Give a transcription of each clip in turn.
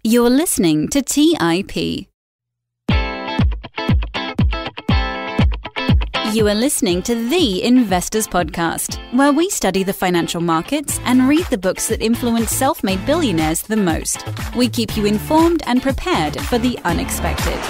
You're listening to TIP. You are listening to the Investors Podcast, where we study the financial markets and read the books that influence self-made billionaires the most. We keep you informed and prepared for the unexpected.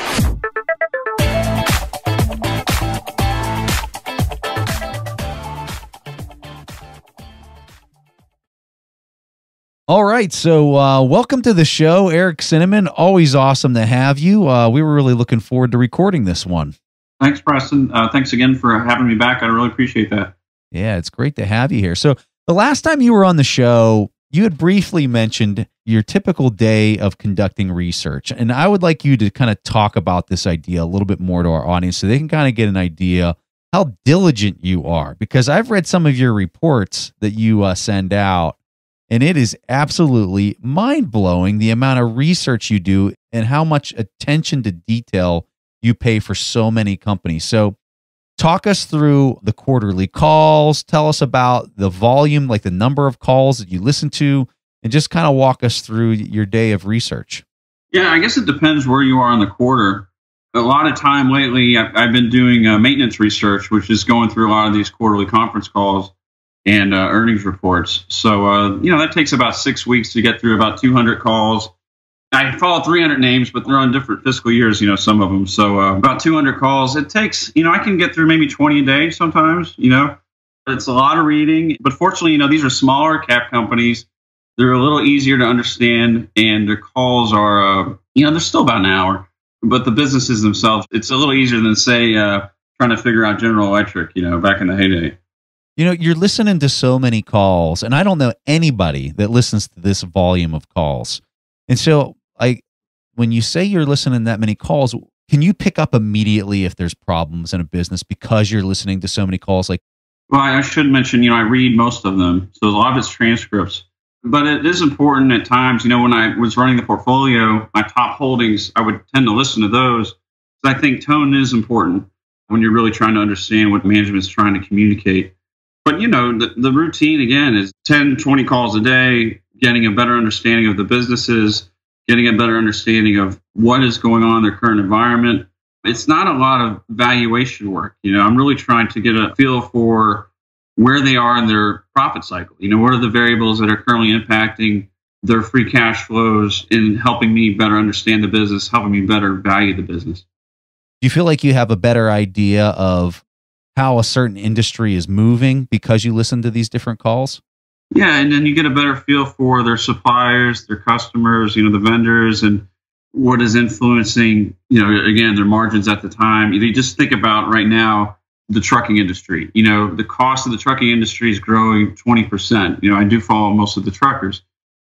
All right, so welcome to the show, Eric Cinnamon. Always awesome to have you. We were really looking forward to recording this one. Thanks, Preston. Thanks again for having me back. I really appreciate that. Yeah, it's great to have you here. So the last time you were on the show, you had briefly mentioned your typical day of conducting research. And I would like you to kind of talk about this idea a little bit more to our audience so they can kind of get an idea how diligent you are. Because I've read some of your reports that you send out, and it is absolutely mind-blowing the amount of research you do and how much attention to detail you pay for so many companies. So talk us through the quarterly calls. Tell us about the volume, like the number of calls that you listen to, and just kind of walk us through your day of research. Yeah, I guess it depends where you are in the quarter. A lot of time lately, I've been doing maintenance research, which is going through a lot of these quarterly conference calls and earnings reports. So, that takes about 6 weeks to get through about 200 calls. I follow 300 names, but they're on different fiscal years, some of them. So about 200 calls. It takes, I can get through maybe 20 a day sometimes, It's a lot of reading. But fortunately, these are smaller cap companies. They're a little easier to understand, and their calls are, they're still about an hour. But the businesses themselves, it's a little easier than, say, trying to figure out General Electric, back in the heyday. You're listening to so many calls, and I don't know anybody that listens to this volume of calls. And so, when you say you're listening to that many calls, can you pick up immediately if there's problems in a business because you're listening to so many calls? Well, I should mention, I read most of them, so a lot of it's transcripts. But it is important at times, when I was running the portfolio, my top holdings, I would tend to listen to those. So I think tone is important when you're really trying to understand what management is trying to communicate. But, the routine, again, is 10, 20 calls a day, getting a better understanding of the businesses, getting a better understanding of what is going on in their current environment. It's not a lot of valuation work. I'm really trying to get a feel for where they are in their profit cycle. What are the variables that are currently impacting their free cash flows and helping me better understand the business, helping me better value the business. Do you feel like you have a better idea of how a certain industry is moving because you listen to these different calls? Yeah, and then you get a better feel for their suppliers, their customers, the vendors, and what is influencing, again, their margins at the time. You just think about right now, the trucking industry. The cost of the trucking industry is growing 20%. I do follow most of the truckers.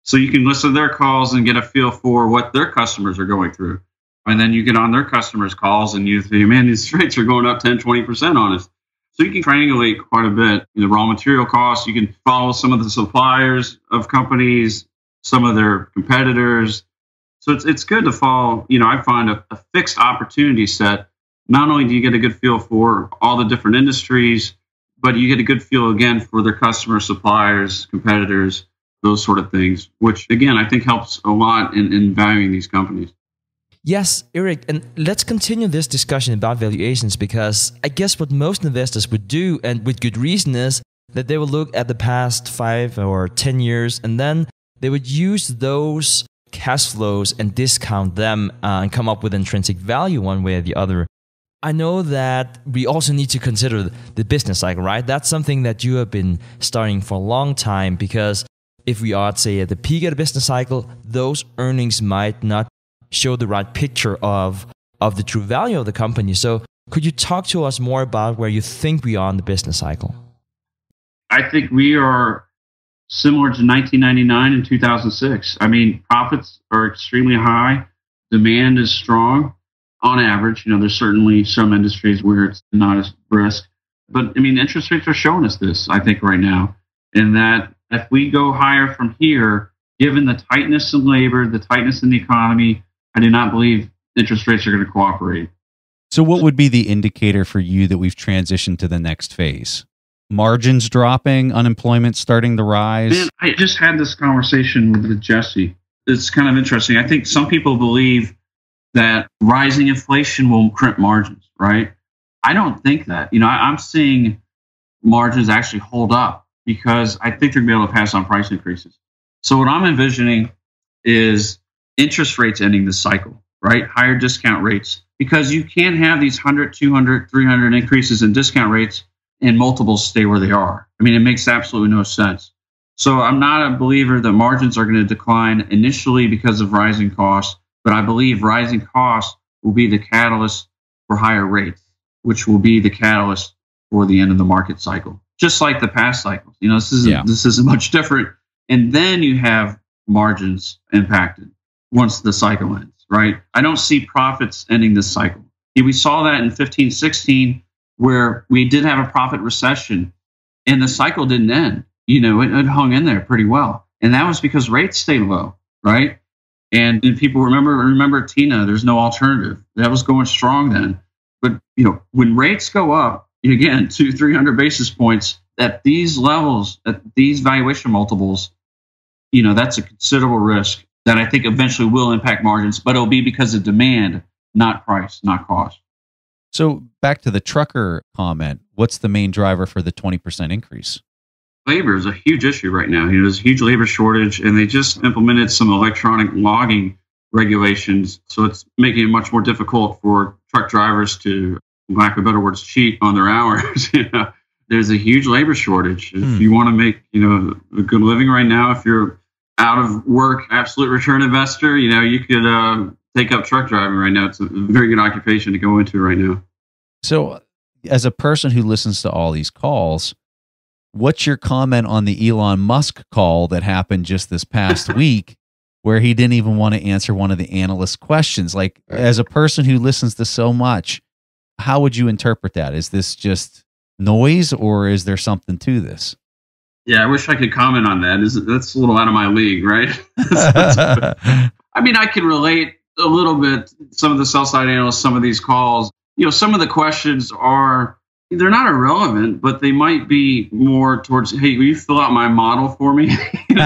So you can listen to their calls and get a feel for what their customers are going through. And then you get on their customers' calls and you think, man, these rates are going up 10, 20% on us. So you can triangulate quite a bit. The raw material costs, you can follow some of the suppliers of companies, some of their competitors. So it's good to follow, I find a fixed opportunity set. Not only do you get a good feel for all the different industries, but you get a good feel, again, for their customers, suppliers, competitors, those sort of things, which, again, I think helps a lot in valuing these companies. Yes, Eric, and let's continue this discussion about valuations, because I guess what most investors would do, and with good reason, is that they will look at the past 5 or 10 years and then they would use those cash flows and discount them and come up with intrinsic value one way or the other. I know that we also need to consider the business cycle, right? That's something that you have been studying for a long time, because if we are, say, at the peak of the business cycle, those earnings might not show the right picture of the true value of the company. So could you talk to us more about where you think we are in the business cycle? I think we are similar to 1999 and 2006. I mean, profits are extremely high. Demand is strong on average. There's certainly some industries where it's not as brisk. But, I mean, interest rates are showing us this, I think, right now. And that if we go higher from here, given the tightness in labor, the tightness in the economy, I do not believe interest rates are going to cooperate. So what would be the indicator for you that we've transitioned to the next phase? Margins dropping, unemployment starting to rise? Man, I just had this conversation with Jesse it's kind of interesting. I think some people believe that rising inflation will crimp margins, right? I don't think that. I'm seeing margins actually hold up because I think they're going to be able to pass on price increases. So what I'm envisioning is interest rates ending this cycle, right? Higher discount rates, because you can't have these 100, 200, 300 increases in discount rates and multiples stay where they are. I mean, it makes absolutely no sense. So I'm not a believer that margins are going to decline initially because of rising costs, but I believe rising costs will be the catalyst for higher rates, which will be the catalyst for the end of the market cycle. Just like the past cycles. This isn't much different. And then you have margins impacted once the cycle ends, right? I don't see profits ending this cycle. We saw that in 15, 16, where we did have a profit recession and the cycle didn't end. It hung in there pretty well. And that was because rates stayed low, right? And people remember Tina, there's no alternative. That was going strong then. But, when rates go up, again, 200-300 basis points at these levels, at these valuation multiples, that's a considerable risk that I think eventually will impact margins, but it'll be because of demand, not price, not cost. So back to the trucker comment, what's the main driver for the 20% increase? Labor is a huge issue right now. There's a huge labor shortage, and they just implemented some electronic logging regulations. So it's making it much more difficult for truck drivers to, lack of better words, cheat on their hours. There's a huge labor shortage. If you want to make, a good living right now, if you're out of work, absolute return investor, you could take up truck driving right now. It's a very good occupation to go into right now. So as a person who listens to all these calls, what's your comment on the Elon Musk call that happened just this past week where he didn't even want to answer one of the analyst questions? Like, as a person who listens to so much, how would you interpret that? Is this just noise or is there something to this? Yeah, I wish I could comment on that. That's a little out of my league, right? I mean, I can relate a little bit. Some of the sell-side analysts, some of these calls, some of the questions they're not irrelevant, but they might be more towards, hey, will you fill out my model for me? And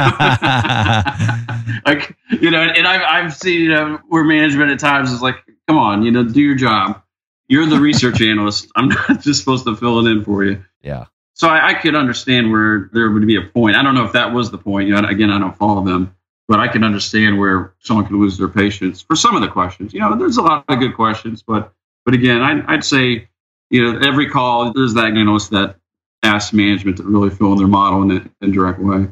I've seen, where management at times is like, come on, do your job. You're the research analyst. I'm not just supposed to fill it in for you. Yeah. So I could understand where there would be a point. I don't know if that was the point. Again, I don't follow them, but I can understand where someone could lose their patience for some of the questions. There's a lot of good questions, but again, I'd say, every call, there's that analyst that asks management to really fill in their model in a direct way.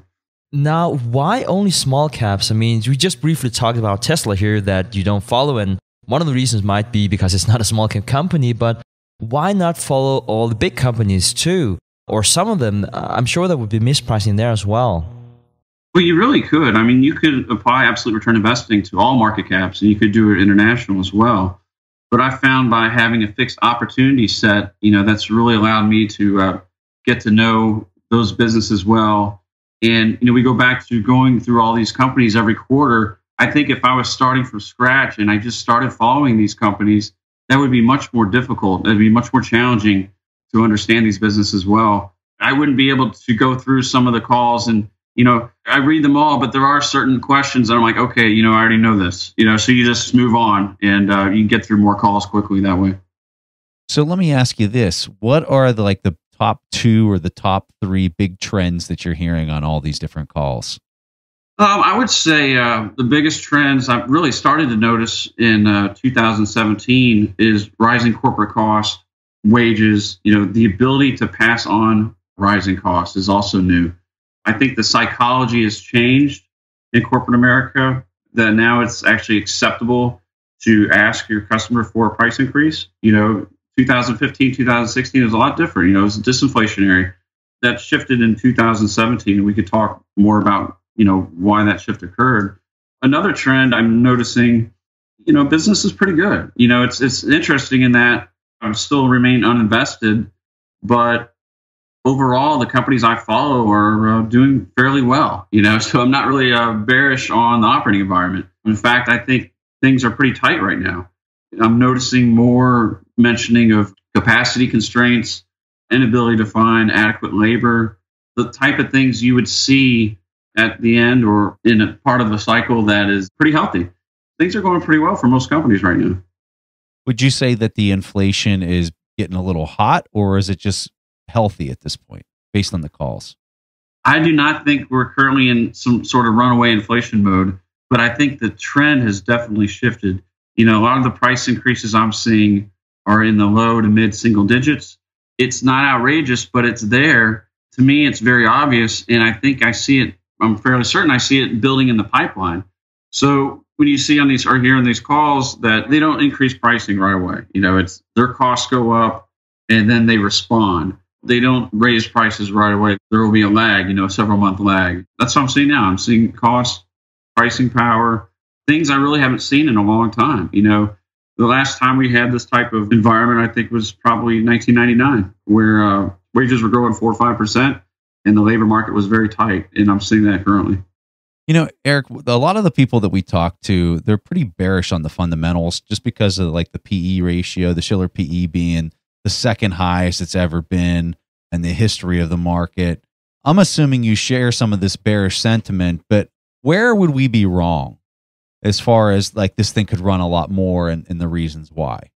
Now, why only small caps? I mean, we just briefly talked about Tesla here that you don't follow, and one of the reasons might be because it's not a small cap company, but why not follow all the big companies too? Or some of them, I'm sure there would be mispricing there as well. Well, you really could. I mean, you could apply absolute return investing to all market caps, and you could do it international as well. But I found by having a fixed opportunity set, that's really allowed me to get to know those businesses well. And, we go back to going through all these companies every quarter. I think if I was starting from scratch and I just started following these companies, that would be much more difficult. It'd be much more challenging to understand these businesses well. I wouldn't be able to go through some of the calls and, I read them all, but there are certain questions that I'm like, okay, I already know this, so you just move on and you can get through more calls quickly that way. So let me ask you this. What are the top 2 or the top 3 big trends that you're hearing on all these different calls? I would say the biggest trends I've really started to notice in 2017 is rising corporate costs, wages. The ability to pass on rising costs is also new. I think the psychology has changed in corporate America, that now it's actually acceptable to ask your customer for a price increase. 2015, 2016 was a lot different. It was disinflationary. That shifted in 2017. We could talk more about, why that shift occurred. Another trend I'm noticing, business is pretty good. It's interesting in that I still remain uninvested, but overall, the companies I follow are doing fairly well, so I'm not really bearish on the operating environment. In fact, I think things are pretty tight right now. I'm noticing more mentioning of capacity constraints, inability to find adequate labor, the type of things you would see at the end or in a part of the cycle that is pretty healthy. Things are going pretty well for most companies right now. Would you say that the inflation is getting a little hot, or is it just healthy at this point based on the calls? I do not think we're currently in some sort of runaway inflation mode, but I think the trend has definitely shifted. A lot of the price increases I'm seeing are in the low to mid single digits. It's not outrageous, but it's there. To me, it's very obvious. And I think I see it, I'm fairly certain I see it building in the pipeline. So when you see on these or hear on these calls that they don't increase pricing right away, it's their costs go up and then they respond. They don't raise prices right away. There will be a lag, a several month lag. That's what I'm seeing now. I'm seeing cost, pricing power, things I really haven't seen in a long time. The last time we had this type of environment, I think, was probably 1999, where wages were growing 4 or 5%, and the labor market was very tight. And I'm seeing that currently. Eric, a lot of the people that we talk to, they're pretty bearish on the fundamentals just because of like the PE ratio, the Shiller PE being the second highest it's ever been in the history of the market. I'm assuming you share some of this bearish sentiment, but where would we be wrong as far as like this thing could run a lot more and the reasons why?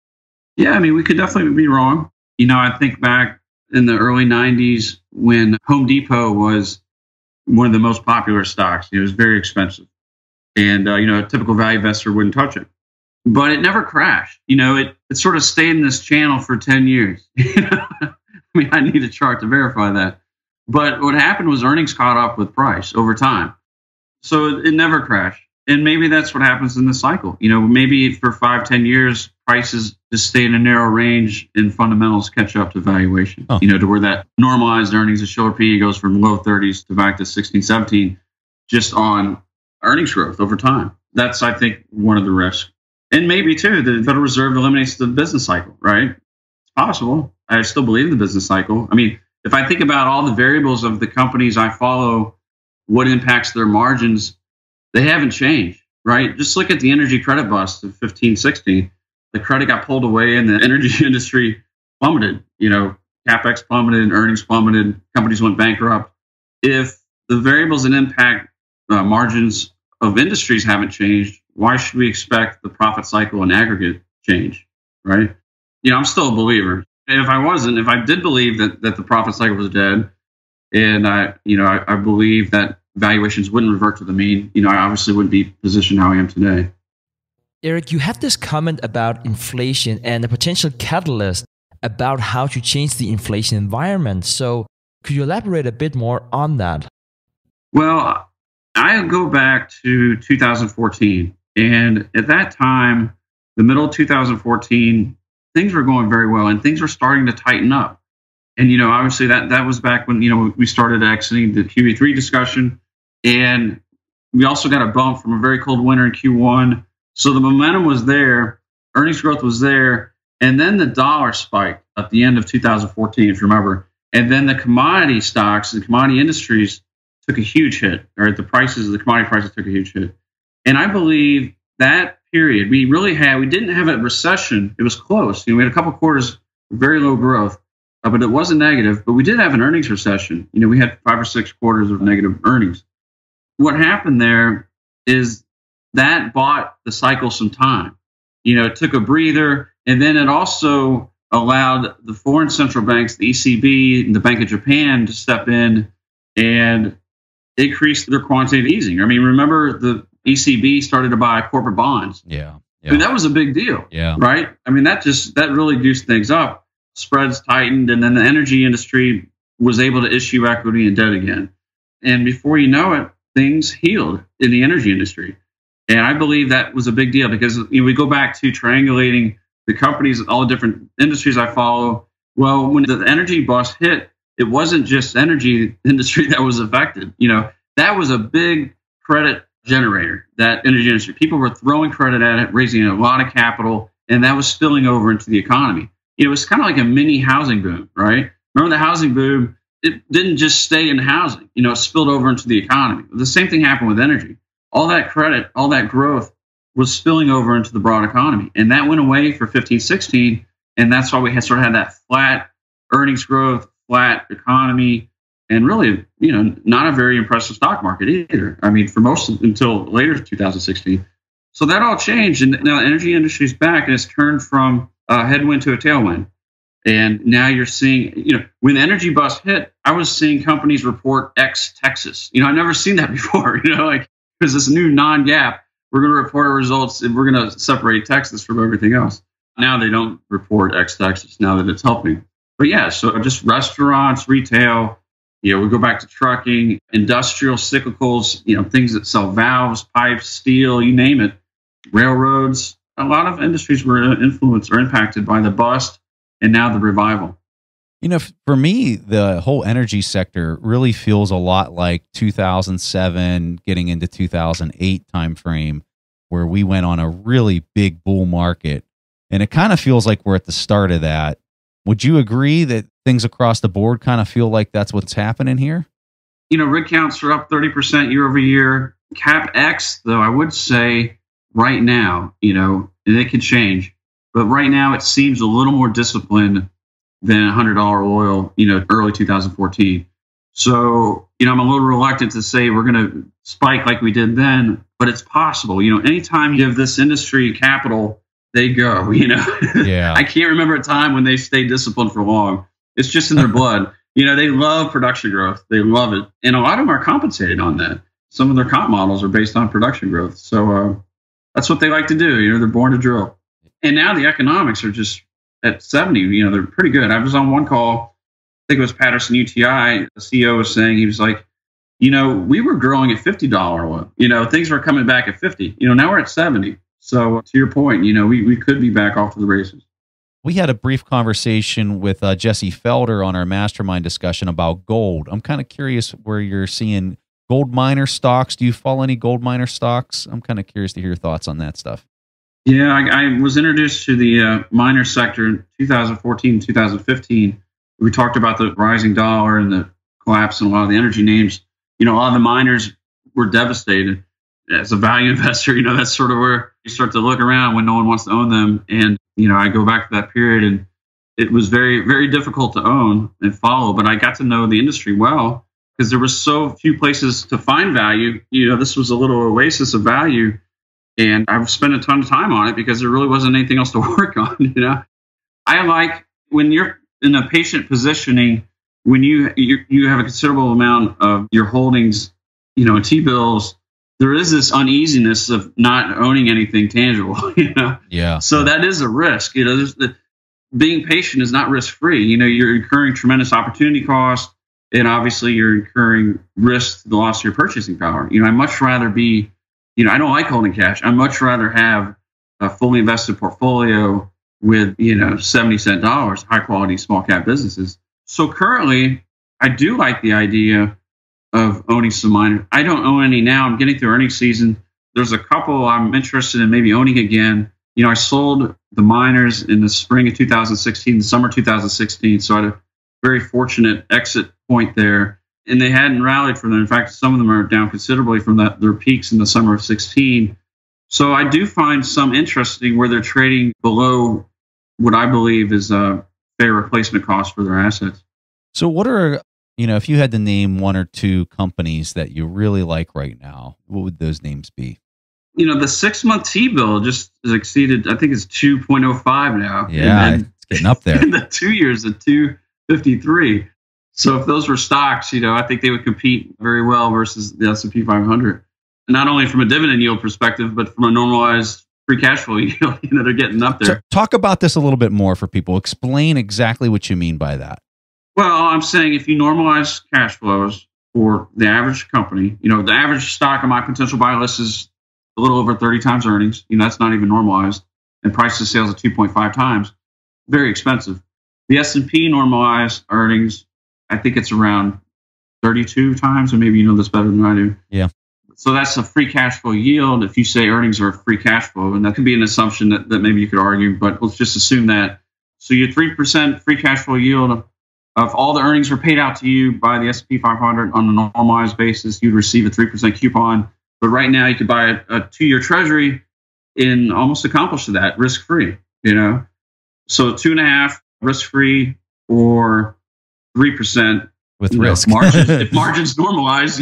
Yeah, we could definitely be wrong. I think back in the early 90s when Home Depot was one of the most popular stocks. It was very expensive. And, a typical value investor wouldn't touch it. But it never crashed. It sort of stayed in this channel for 10 years. I need a chart to verify that. But what happened was earnings caught up with price over time. So it never crashed. And maybe that's what happens in the cycle. Maybe for 5-10 years, prices just stay in a narrow range and fundamentals catch up to valuation, to where that normalized earnings, the Shiller PE goes from low 30s to back to 16, 17, just on earnings growth over time. That's, I think, one of the risks. And maybe, too, the Federal Reserve eliminates the business cycle, right? It's possible. I still believe in the business cycle. If I think about all the variables of the companies I follow, what impacts their margins, they haven't changed, right? Just look at the energy credit bust of 15, 16. The credit got pulled away and the energy industry plummeted. CapEx plummeted, earnings plummeted, companies went bankrupt. If the variables that impact margins of industries haven't changed, why should we expect the profit cycle in aggregate change, right? I'm still a believer. And if I did believe that the profit cycle was dead, and I believe that valuations wouldn't revert to the mean, I obviously wouldn't be positioned how I am today. Eric, you had this comment about inflation and a potential catalyst about how to change the inflation environment. So could you elaborate a bit more on that? Well, I go back to 2014. And at that time, the middle of 2014, things were going very well and things were starting to tighten up. And, obviously that was back when, we started exiting the QE3 discussion. And we also got a bump from a very cold winter in Q1. So the momentum was there, earnings growth was there, and then the dollar spiked at the end of 2014, if you remember. And then the commodity stocks and commodity industries took a huge hit, or the prices of the commodity prices took a huge hit. And I believe that period, we didn't have a recession. It was close. We had a couple quarters of very low growth, but it wasn't negative. But we did have an earnings recession. We had 5 or 6 quarters of negative earnings. What happened there is that bought the cycle some time. It took a breather, and then it also allowed the foreign central banks, the ECB and the Bank of Japan, to step in and increase their quantitative easing. Remember the ECB started to buy corporate bonds. Yeah. That was a big deal. Yeah. Right? That really goosed things up. Spreads tightened, and then the energy industry was able to issue equity and debt again. And before you know it, things healed in the energy industry. And I believe that was a big deal because we go back to triangulating the companies, all the different industries I follow. Well, when the energy bust hit, it wasn't just energy industry that was affected. That was a big credit generator, that energy industry. People were throwing credit at it, raising a lot of capital, and that was spilling over into the economy. It was kind of like a mini housing boom, right? Remember the housing boom? It didn't just stay in housing. It spilled over into the economy. The same thing happened with energy. All that credit, all that growth was spilling over into the broad economy. And that went away for 15, 16. And that's why we had that flat earnings growth, flat economy. and really, not a very impressive stock market either. I mean, for most until later 2016. So that all changed, and now the energy industry is back, and it's turned from a headwind to a tailwind. And now you're seeing, when the energy bust hit, I was seeing companies report ex Texas. I've never seen that before. There's this new non-GAAP. We're going to report our results, and we're going to separate Texas from everything else. Now they don't report ex Texas now that it's helping. But yeah, so just restaurants, retail. We go back to trucking, industrial cyclicals. Things that sell valves, pipes, steel, you name it. Railroads. A lot of industries were influenced or impacted by the bust and now the revival. For me, the whole energy sector really feels a lot like 2007 getting into 2008 timeframe, where we went on a really big bull market. And it kind of feels like we're at the start of that. Would you agree that things across the board kind of feel like that's what's happening here? Rig counts are up 30% year over year. CapEx, though, I would say right now, and it could change, but right now it seems a little more disciplined than $100 oil, early 2014. So, I'm a little reluctant to say we're going to spike like we did then, but it's possible. Anytime you give this industry capital, they go, Yeah. I can't remember a time when they stayed disciplined for long. It's just in their blood. They love production growth. They love it. And a lot of them are compensated on that. Some of their comp models are based on production growth. So that's what they like to do. They're born to drill. And now the economics are just at 70, they're pretty good. I was on one call, I think it was Patterson UTI. The CEO was saying, he was like, we were growing at $50 oil. Things were coming back at 50. Now we're at 70. So to your point, we could be back off to the races. We had a brief conversation with Jesse Felder on our mastermind discussion about gold. I'm kind of curious where you're seeing gold miner stocks. Do you follow any gold miner stocks? I'm kind of curious to hear your thoughts on that stuff. Yeah, I was introduced to the miner sector in 2014, 2015. We talked about the rising dollar and the collapse in a lot of the energy names. A lot of the miners were devastated. As a value investor, that's sort of where you start to look around when no one wants to own them. And, I go back to that period, and it was very, very difficult to own and follow. But I got to know the industry well because there were so few places to find value. This was a little oasis of value. And I've spent a ton of time on it because there really wasn't anything else to work on. I like when you're in a patient positioning, when you have a considerable amount of your holdings, T-bills, there is this uneasiness of not owning anything tangible. Yeah. So that is a risk. Being patient is not risk free. You're incurring tremendous opportunity cost, and obviously you're incurring risk to the loss of your purchasing power. I'd much rather be. I don't like holding cash. I'd much rather have a fully invested portfolio with, 70-cent dollars, high quality small cap businesses. So currently, I do like the idea of owning some miners. I don't own any now. I'm getting through earnings season. There's a couple I'm interested in maybe owning again. I sold the miners in the spring of 2016, the summer 2016. So I had a very fortunate exit point there. And they hadn't rallied from them. In fact, some of them are down considerably from their peaks in the summer of 16. So I do find some interesting where they're trading below what I believe is a fair replacement cost for their assets. So what are, if you had to name one or two companies that you really like right now, what would those names be? The 6-month T-bill just exceeded, I think it's 2.05 now. Yeah, it's getting up there. And the 2 years at 2.53. So if those were stocks, I think they would compete very well versus the S&P 500. Not only from a dividend yield perspective, but from a normalized free cash flow yield, they're getting up there. So talk about this a little bit more for people. Explain exactly what you mean by that. Well, I'm saying if you normalize cash flows for the average company, the average stock on my potential buy list is a little over 30 times earnings. That's not even normalized. And price to sales at 2.5 times. Very expensive. The S&P normalized earnings, I think it's around 32 times, or maybe you know this better than I do. Yeah. So that's a free cash flow yield. If you say earnings are free cash flow, and that could be an assumption that maybe you could argue, but let's just assume that. So your 3% free cash flow yield of all the earnings were paid out to you by the S&P 500 on a normalized basis, you'd receive a 3% coupon. But right now you could buy a 2-year Treasury and almost accomplish that risk-free, So 2.5 risk-free or 3% with risk. If margins normalize,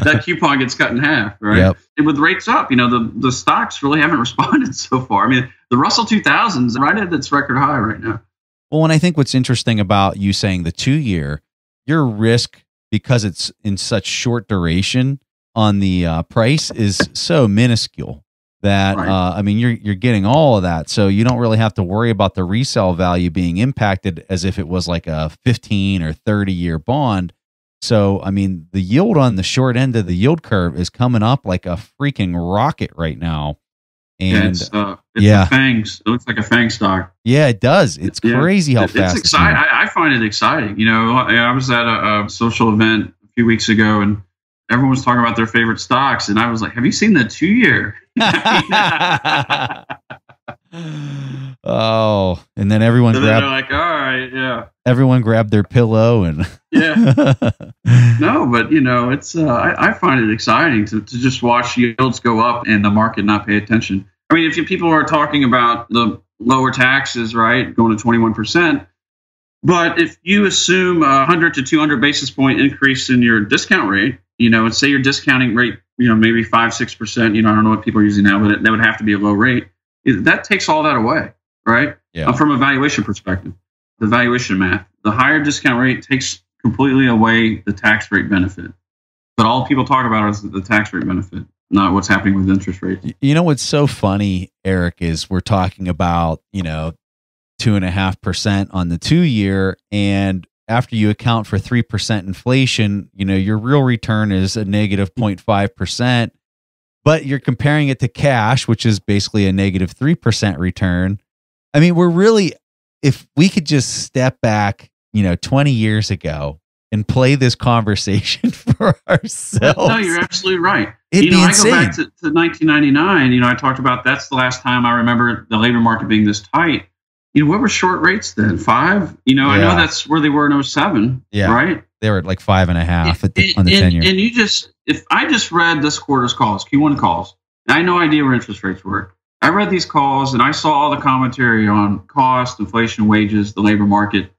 that coupon gets cut in half, right? Yep. And with rates up, the stocks really haven't responded so far. I mean, the Russell 2000's right at its record high right now. Well, and I think what's interesting about you saying the 2-year, your risk, because it's in such short duration on the price, is so minuscule that I mean, you're getting all of that, so you don't really have to worry about the resale value being impacted as if it was like a 15 or 30-year bond. So I mean, the yield on the short end of the yield curve is coming up like a freaking rocket right now. And it's a FANGs. It looks like a FANG stock. Yeah, it does. It's crazy how fast it's exciting. I find it exciting. I was at a social event a few weeks ago, and everyone was talking about their favorite stocks, and I was like, "Have you seen the 2-year?" Oh, and then everyone grabbed. They're like, "All right, yeah." Everyone grabbed their pillow and. Yeah. No, but it's. I find it exciting to just watch yields go up and the market not pay attention. I mean, if people are talking about the lower taxes, right, going to 21%, but if you assume 100 to 200 basis point increase in your discount rate, and say your discounting rate, maybe 5-6%, I don't know what people are using now, but that would have to be a low rate. That takes all that away, right? Yeah. From a valuation perspective, the valuation math, the higher discount rate takes completely away the tax rate benefit. But all people talk about is the tax rate benefit, not what's happening with interest rates. What's so funny, Eric, is we're talking about, 2.5% on the 2-year, and after you account for 3% inflation, your real return is a negative 0.5%, but you're comparing it to cash, which is basically a negative 3% return. I mean, we're really, if we could just step back, 20 years ago and play this conversation for ourselves. No, you're absolutely right. It'd be insane. I go back to 1999. I talked about that's the last time I remember the labor market being this tight. What were short rates then? 5? I know that's where they were in 07, right? They were at like 5.5 on the 10-year. And if I just read this quarter's calls, Q1 calls, and I had no idea where interest rates were. I read these calls and I saw all the commentary on cost, inflation, wages, the labor market,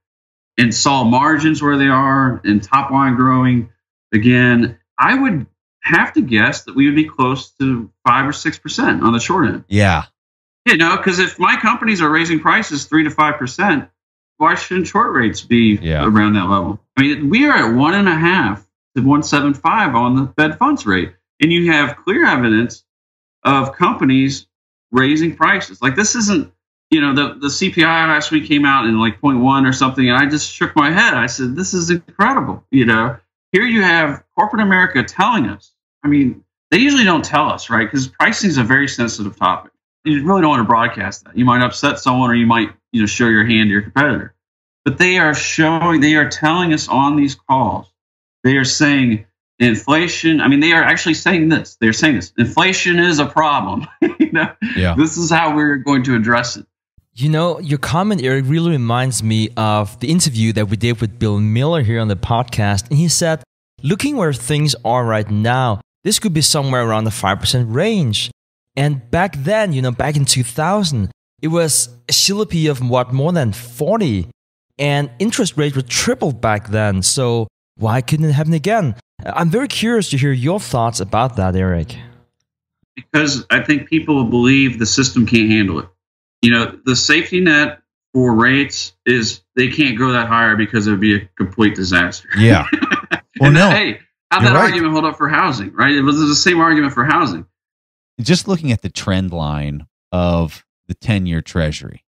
and saw margins where they are and top line growing again. I would have to guess that we would be close to 5 or 6% on the short end. Yeah. Because if my companies are raising prices 3 to 5%, why shouldn't short rates be around that level? I mean, we are at 1.5 to 1.75 on the Fed funds rate, and you have clear evidence of companies raising prices. Like this isn't, the CPI last week came out in like 0.1 or something, and I just shook my head. I said, "This is incredible." Here you have corporate America telling us. I mean, they usually don't tell us, right? Because pricing is a very sensitive topic. You really don't want to broadcast that. You might upset someone, or you might, show your hand to your competitor. But they are telling us on these calls. They are saying inflation. I mean, they are actually saying this. They're saying this. Inflation is a problem. This is how we're going to address it. Your comment, Eric, really reminds me of the interview that we did with Bill Miller here on the podcast. And he said, looking where things are right now, this could be somewhere around the 5% range. And back then, back in 2000, it was a GDP of more than 40. And interest rates were tripled back then. So why couldn't it happen again? I'm very curious to hear your thoughts about that, Eric. Because I think people believe the system can't handle it. The safety net for rates is they can't go that higher because it would be a complete disaster. Yeah. Well, no. Hey, how'd that argument hold up for housing, right? It was the same argument for housing. Just looking at the trend line of the 10-year Treasury,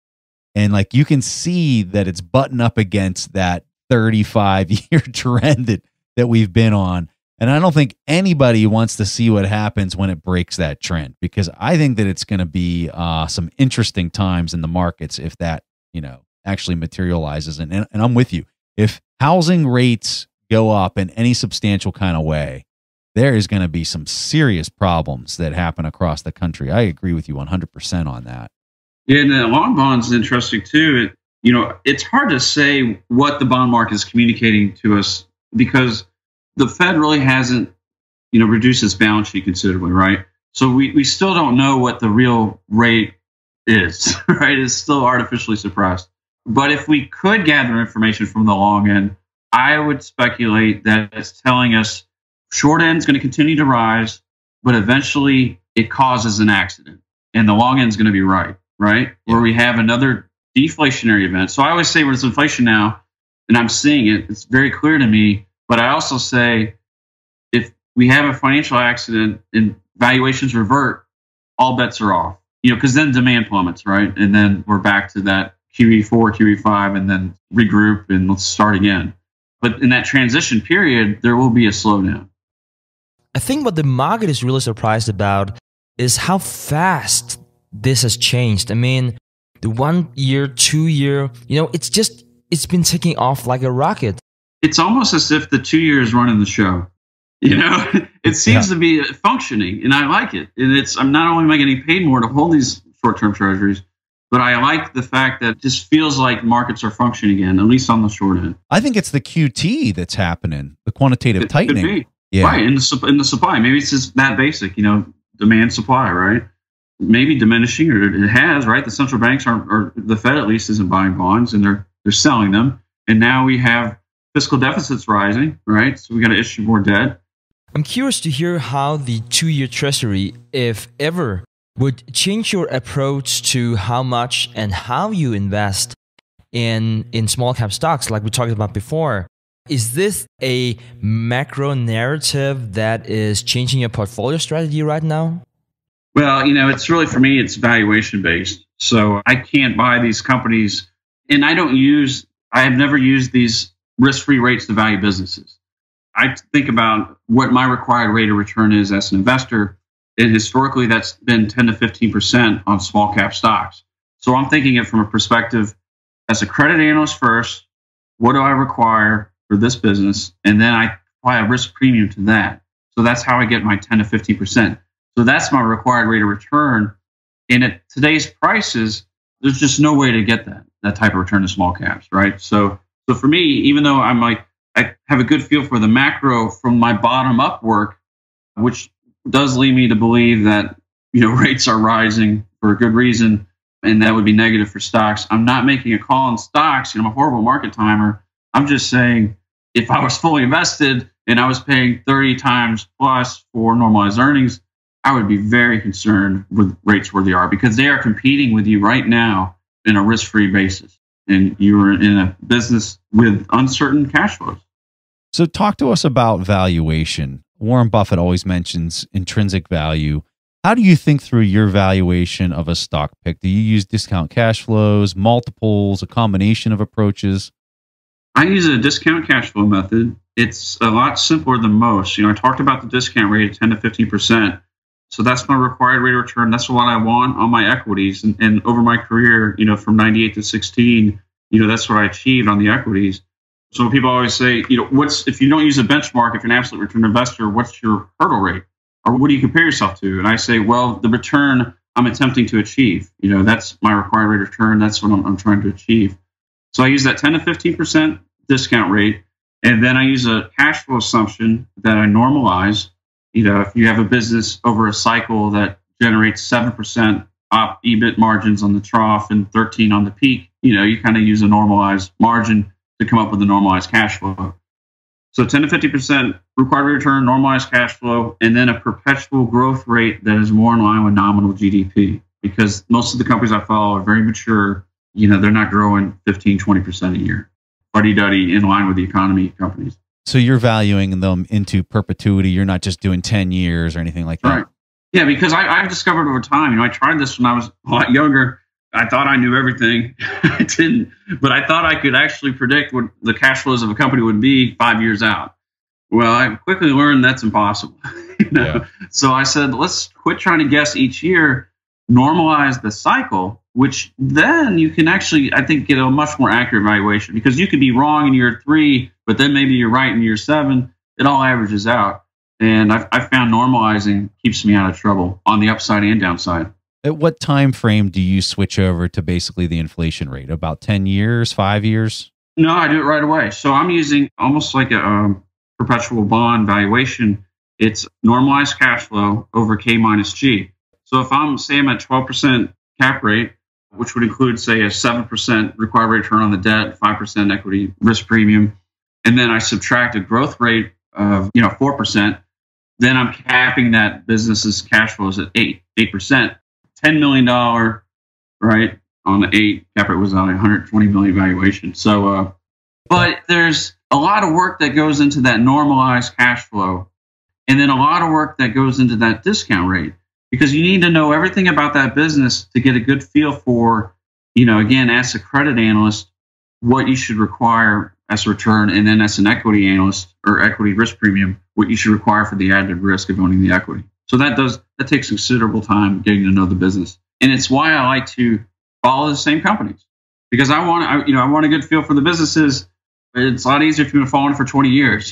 and like you can see that it's buttoned up against that 35-year trend that we've been on. And I don't think anybody wants to see what happens when it breaks that trend, because I think that it's going to be some interesting times in the markets if that, actually materializes. And I'm with you. If housing rates go up in any substantial kind of way, there is going to be some serious problems that happen across the country. I agree with you 100% on that. Yeah, and the long bonds is interesting too. It's hard to say what the bond market is communicating to us because the Fed really hasn't, reduced its balance sheet considerably, right? So we still don't know what the real rate is, right? It's still artificially suppressed. But if we could gather information from the long end, I would speculate that it's telling us short end is going to continue to rise, but eventually it causes an accident and the long end is going to be right? Yeah. Where we have another deflationary event. So I always say there's inflation now, and I'm seeing it. It's very clear to me. But I also say if we have a financial accident and valuations revert, all bets are off. Because then demand plummets, right? And then we're back to that QE4, QE5, and then regroup and let's start again. But in that transition period, there will be a slowdown. I think what the market is really surprised about is how fast this has changed. I mean, the 1 year, 2 year, it's been taking off like a rocket. It's almost as if the 2 years running the show. It seems to be functioning, and I like it. And I'm not only am I getting paid more to hold these short-term treasuries, but I like the fact that it just feels like markets are functioning again, at least on the short end. I think it's the QT that's happening, the quantitative tightening. Could be. Yeah. Right, in the supply. Maybe it's just that basic, demand supply, right? Maybe diminishing, or it has, right? The central banks or the Fed at least isn't buying bonds, and they're selling them. And now we have fiscal deficits rising, right? So we got to issue more debt. I'm curious to hear how the 2-year Treasury, if ever, would change your approach to how much and how you invest in small cap stocks like we talked about before. Is this a macro narrative that is changing your portfolio strategy right now? Well, it's really, for me, it's valuation based. So I can't buy these companies, and I have never used these risk-free rates to value businesses. I think about what my required rate of return is as an investor, and historically that's been 10 to 15% on small cap stocks. So I'm thinking it from a perspective as a credit analyst first, what do I require for this business? And then I apply a risk premium to that. So that's how I get my 10 to 15%. So that's my required rate of return. And at today's prices, there's just no way to get that type of return to small caps, right? So for me, even though I have a good feel for the macro from my bottom up work, which does lead me to believe that rates are rising for a good reason, and that would be negative for stocks. I'm not making a call on stocks. I'm a horrible market timer. I'm just saying if I was fully invested and I was paying 30 times plus for normalized earnings, I would be very concerned with rates where they are, because they are competing with you right now in a risk-free basis. And you're in a business with uncertain cash flows. So talk to us about valuation. Warren Buffett always mentions intrinsic value. How do you think through your valuation of a stock pick? Do you use discount cash flows, multiples, a combination of approaches? I use a discount cash flow method. It's a lot simpler than most. I talked about the discount rate of 10 to 15%. So that's my required rate of return. That's what I want on my equities. And over my career, from 98 to 16, that's what I achieved on the equities. So people always say, if you don't use a benchmark, if you're an absolute return investor, what's your hurdle rate? Or what do you compare yourself to? And I say, well, the return I'm attempting to achieve. That's my required rate of return. That's what I'm trying to achieve. So I use that 10 to 15% discount rate. And then I use a cash flow assumption that I normalize. If you have a business over a cycle that generates 7% op EBIT margins on the trough and 13 on the peak, you kind of use a normalized margin to come up with a normalized cash flow. So 10 to 50% required rate of return, normalized cash flow, and then a perpetual growth rate that is more in line with nominal GDP. Because most of the companies I follow are very mature. They're not growing 15, 20% a year. Fuddy-duddy in line with the economy companies. So you're valuing them into perpetuity. You're not just doing 10 years or anything like that. Right. Yeah, because I've discovered over time, I tried this when I was a lot younger. I thought I knew everything. I didn't. But I thought I could actually predict what the cash flows of a company would be 5 years out. Well, I quickly learned that's impossible. Yeah. So I said, let's quit trying to guess each year, normalize the cycle, which then you can actually, I think, get a much more accurate valuation, because you could be wrong in year 3, but then maybe you're right in year 7. It all averages out. And I found normalizing keeps me out of trouble on the upside and downside. At what time frame do you switch over to basically the inflation rate? About 10 years, 5 years? No, I do it right away. So I'm using almost like a perpetual bond valuation. It's normalized cash flow over K minus G. So if I'm at 12% cap rate, which would include, say, a 7% required rate return on the debt, 5% equity risk premium, and then I subtract a growth rate of 4%, then I'm capping that business's cash flows at 8%. $10 million, right, on the 8 cap rate was on a $120 million valuation. So, but there's a lot of work that goes into that normalized cash flow, and then a lot of work that goes into that discount rate, because you need to know everything about that business to get a good feel for, again, as a credit analyst, what you should require as a return, and then as an equity analyst or equity risk premium, what you should require for the added risk of owning the equity. So that takes considerable time getting to know the business, and it's why I like to follow the same companies, because I want a good feel for the businesses. It's a lot easier if you've been following for 20 years,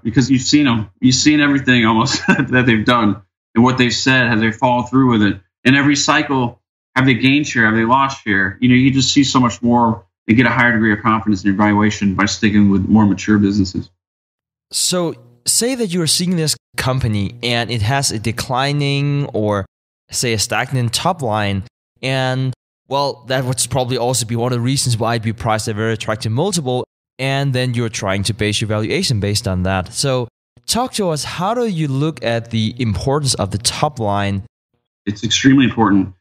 because you've seen them, you've seen everything almost that they've done and what they've said. Have they followed through with it? And every cycle, have they gained share? Have they lost share? You just see so much more and get a higher degree of confidence in your valuation by sticking with more mature businesses. So say that you're seeing this company and it has a declining or say a stagnant top line, and well, that would probably also be one of the reasons why it'd be priced at a very attractive multiple. And then you're trying to base your valuation based on that. So talk to us, how do you look at the importance of the top line? It's extremely important.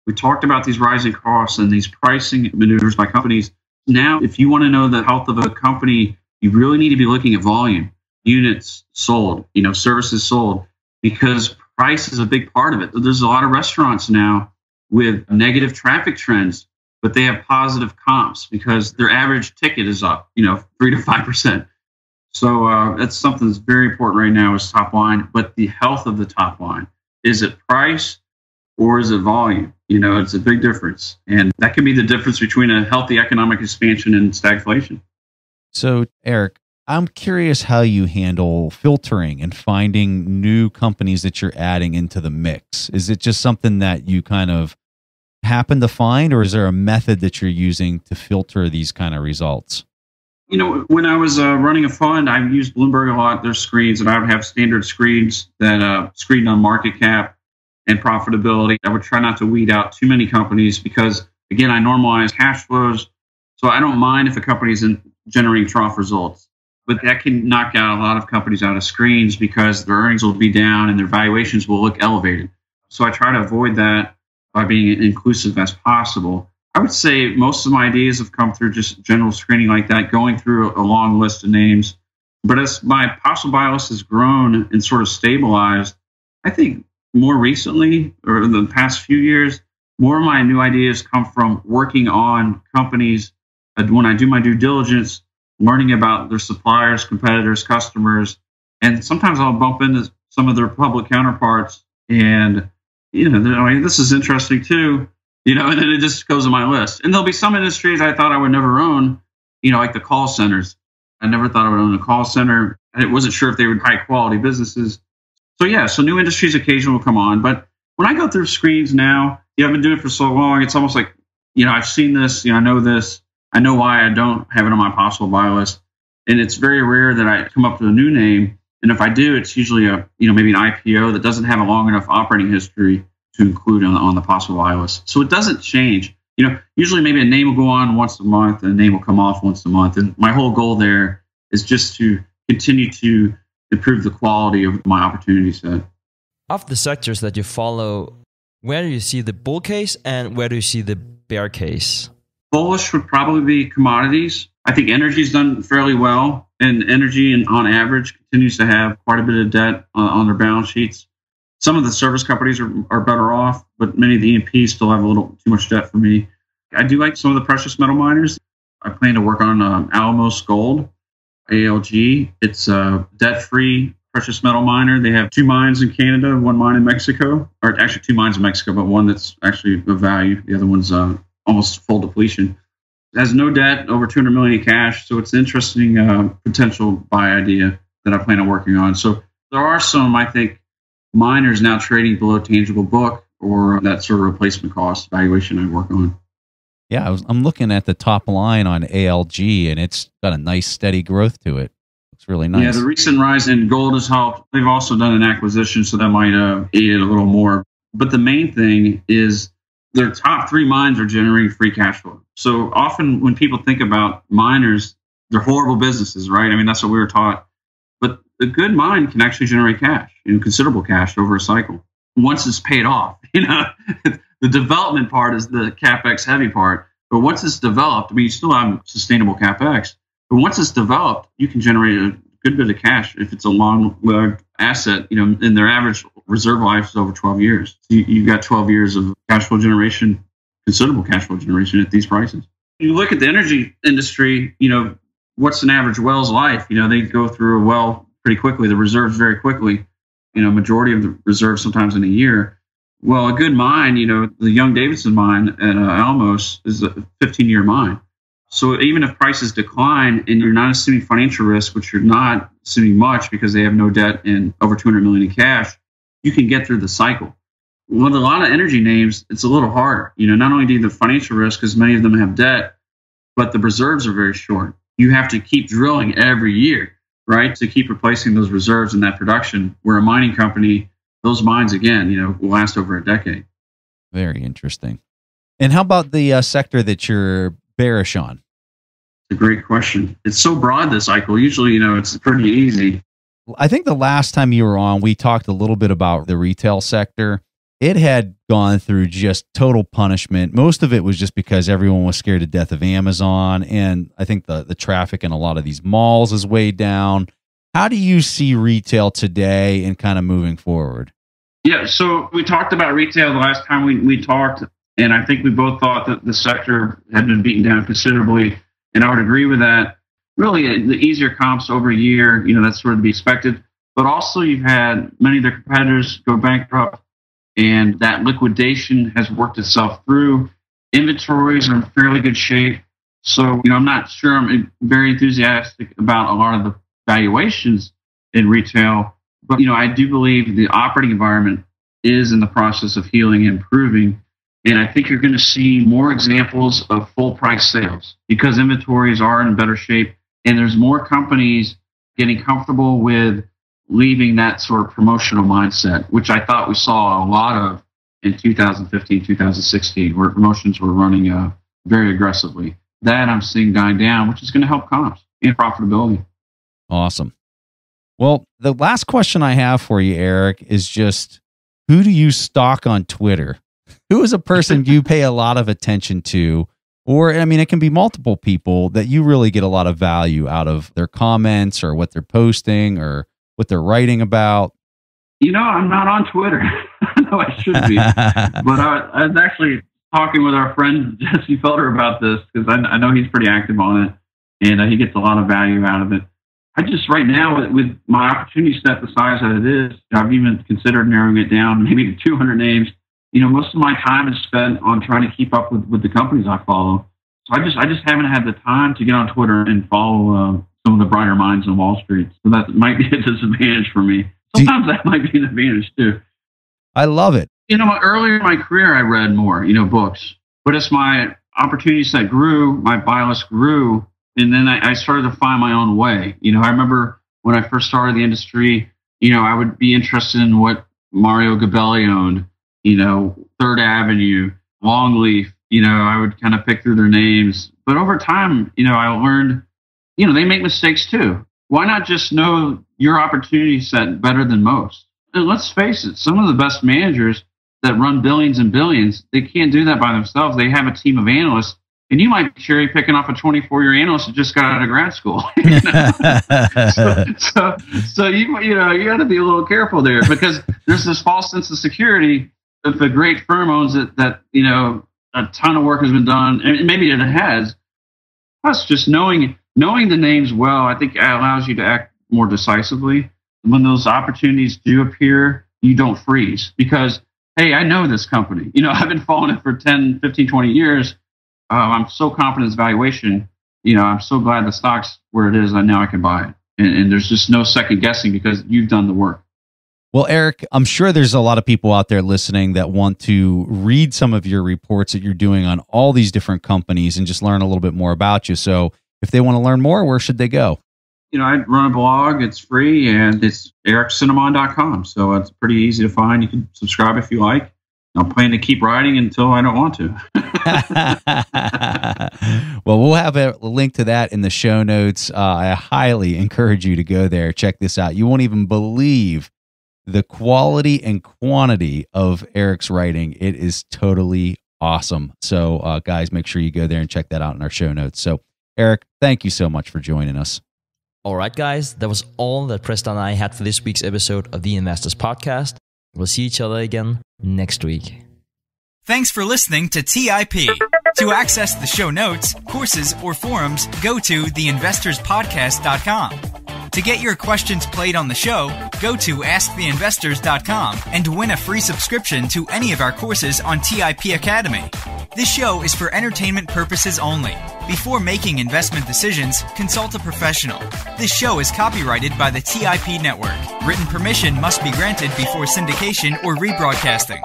We talked about these rising costs and these pricing maneuvers by companies. Now, if you want to know the health of a company, you really need to be looking at volume, units sold, services sold, because price is a big part of it. There's a lot of restaurants now with negative traffic trends, but they have positive comps because their average ticket is up, 3 to 5%. So that's something that's very important right now is top line. But the health of the top line, is it price or is it volume? It's a big difference. And that can be the difference between a healthy economic expansion and stagflation. So, Eric, I'm curious how you handle filtering and finding new companies that you're adding into the mix. Is it just something that you kind of happen to find, or is there a method that you're using to filter these kind of results? When I was running a fund, I used Bloomberg a lot, their screens, and I would have standard screens that screened on market cap and profitability. I would try not to weed out too many companies because, again, I normalize cash flows. So I don't mind if a company isn't generating trough results, but that can knock out a lot of companies out of screens because their earnings will be down and their valuations will look elevated. So I try to avoid that by being inclusive as possible. I would say most of my ideas have come through just general screening like that, going through a long list of names. But as my possible buy list has grown and sort of stabilized, I think more recently, or in the past few years, more of my new ideas come from working on companies. When I do my due diligence, learning about their suppliers, competitors, customers, and sometimes I'll bump into some of their public counterparts and this is interesting too, and then it just goes on my list. And there'll be some industries I thought I would never own, like the call centers. I never thought I would own a call center. I wasn't sure if they were high quality businesses. So new industries occasionally will come on. But when I go through screens now, I've been doing it for so long, it's almost like, I've seen this, I know this, I know why I don't have it on my possible buy list. And it's very rare that I come up with a new name. And if I do, it's usually maybe an IPO that doesn't have a long enough operating history to include on the possible buy list. So it doesn't change. Usually maybe a name will go on once a month and a name will come off once a month. And my whole goal there is just to continue to improve the quality of my opportunity set. Of the sectors that you follow, where do you see the bull case and where do you see the bear case? Bullish would probably be commodities. I think energy's done fairly well, and energy, on average, continues to have quite a bit of debt on their balance sheets. Some of the service companies are better off, but many of the E&Ps still have a little too much debt for me. I do like some of the precious metal miners. I plan to work on Alamos Gold, ALG. It's a debt-free precious metal miner. They have 2 mines in Canada, 1 mine in Mexico, or actually 2 mines in Mexico, but one that's actually of value. The other one's almost full depletion. It has no debt, over $200 million in cash, so it's an interesting potential buy idea that I plan on working on. So there are some, I think, miners now trading below tangible book or that sort of replacement cost valuation I work on. Yeah, I'm looking at the top line on ALG, and it's got a nice steady growth to it. Looks really nice. Yeah, the recent rise in gold has helped. They've also done an acquisition, so that might aid it a little more. But the main thing is their top 3 mines are generating free cash flow. So often when people think about miners, they're horrible businesses, right? I mean, that's what we were taught. But a good mine can actually generate cash, considerable cash over a cycle once it's paid off. The development part is the CapEx heavy part. But once it's developed, I mean, you still have sustainable CapEx. But once it's developed, you can generate a good bit of cash if it's a long-lived asset. And their average reserve life is over 12 years. So you've got 12 years of cash flow generation, considerable cash flow generation at these prices. You look at the energy industry, what's an average well's life? They go through a well pretty quickly, the reserves very quickly, majority of the reserves sometimes in a year. Well, a good mine, the Young-Davidson mine at Alamos is a 15-year mine. So even if prices decline and you're not assuming financial risk, which you're not assuming much because they have no debt and over $200 million in cash, you can get through the cycle. With a lot of energy names, it's a little harder. Not only do you have the financial risk because many of them have debt, but the reserves are very short. You have to keep drilling every year, right, to keep replacing those reserves and that production. Where a mining company, those mines, again, will last over a decade. Very interesting. And how about the sector that you're bearish on? It's a great question. It's so broad, this cycle. Usually, it's pretty easy. I think the last time you were on, we talked a little bit about the retail sector. It had gone through just total punishment. Most of it was just because everyone was scared to death of Amazon. And I think the traffic in a lot of these malls is way down. How do you see retail today and kind of moving forward? Yeah, so we talked about retail the last time we talked, and I think we both thought that the sector had been beaten down considerably, and I would agree with that. Really, the easier comps over a year, that's sort of to be expected. But also you've had many of their competitors go bankrupt, and that liquidation has worked itself through. Inventories are in fairly good shape. So, I'm not sure I'm very enthusiastic about a lot of the valuations in retail, but I do believe the operating environment is in the process of healing and improving, and I think you're going to see more examples of full price sales because inventories are in better shape, and there's more companies getting comfortable with leaving that sort of promotional mindset, which I thought we saw a lot of in 2015, 2016, where promotions were running very aggressively. That I'm seeing dying down, which is going to help comps and profitability. Awesome. Well, the last question I have for you, Eric, is just who do you stalk on Twitter? Who is a person you pay a lot of attention to? Or, I mean, it can be multiple people that you really get a lot of value out of their comments or what they're posting or what they're writing about. I'm not on Twitter. No, I should be. But I was actually talking with our friend Jesse Felder about this because I know he's pretty active on it, and he gets a lot of value out of it. I just, right now, with my opportunity set the size that it is, I've even considered narrowing it down maybe to 200 names. Most of my time is spent on trying to keep up with the companies I follow. So I just haven't had the time to get on Twitter and follow some of the brighter minds on Wall Street. So that might be a disadvantage for me. Sometimes that might be an advantage too. I love it. Earlier in my career, I read more, books. But as my opportunity set grew, my buy list grew, and then I started to find my own way. I remember when I first started the industry, I would be interested in what Mario Gabelli owned, Third Avenue, Longleaf. I would kind of pick through their names. But over time, I learned, they make mistakes too. Why not just know your opportunity set better than most? And let's face it, some of the best managers that run billions and billions, they can't do that by themselves. They have a team of analysts. And you might be cherry picking off a 24-year analyst that just got out of grad school. So you got to be a little careful there because there's this false sense of security. If a great firm owns it, that a ton of work has been done, and maybe it has. Plus, just knowing the names well, I think allows you to act more decisively. When those opportunities do appear, you don't freeze because, hey, I know this company. I've been following it for 10, 15, 20 years. I'm so confident in its valuation. I'm so glad the stock's where it is. I know I can buy it. And there's just no second guessing because you've done the work. Well, Eric, I'm sure there's a lot of people out there listening that want to read some of your reports that you're doing on all these different companies and just learn a little bit more about you. So if they want to learn more, where should they go? I run a blog. It's free, and it's ericcinnamon.com. So it's pretty easy to find. You can subscribe if you like. I'll plan to keep writing until I don't want to. Well, we'll have a link to that in the show notes. I highly encourage you to go there. Check this out. You won't even believe the quality and quantity of Eric's writing. It is totally awesome. So, guys, make sure you go there and check that out in our show notes. So, Eric, thank you so much for joining us. All right, guys, that was all that Preston and I had for this week's episode of the Investors Podcast. We'll see each other again next week. Thanks for listening to TIP. To access the show notes, courses, or forums, go to theinvestorspodcast.com. To get your questions played on the show, go to asktheinvestors.com and win a free subscription to any of our courses on TIP Academy. This show is for entertainment purposes only. Before making investment decisions, consult a professional. This show is copyrighted by the TIP Network. Written permission must be granted before syndication or rebroadcasting.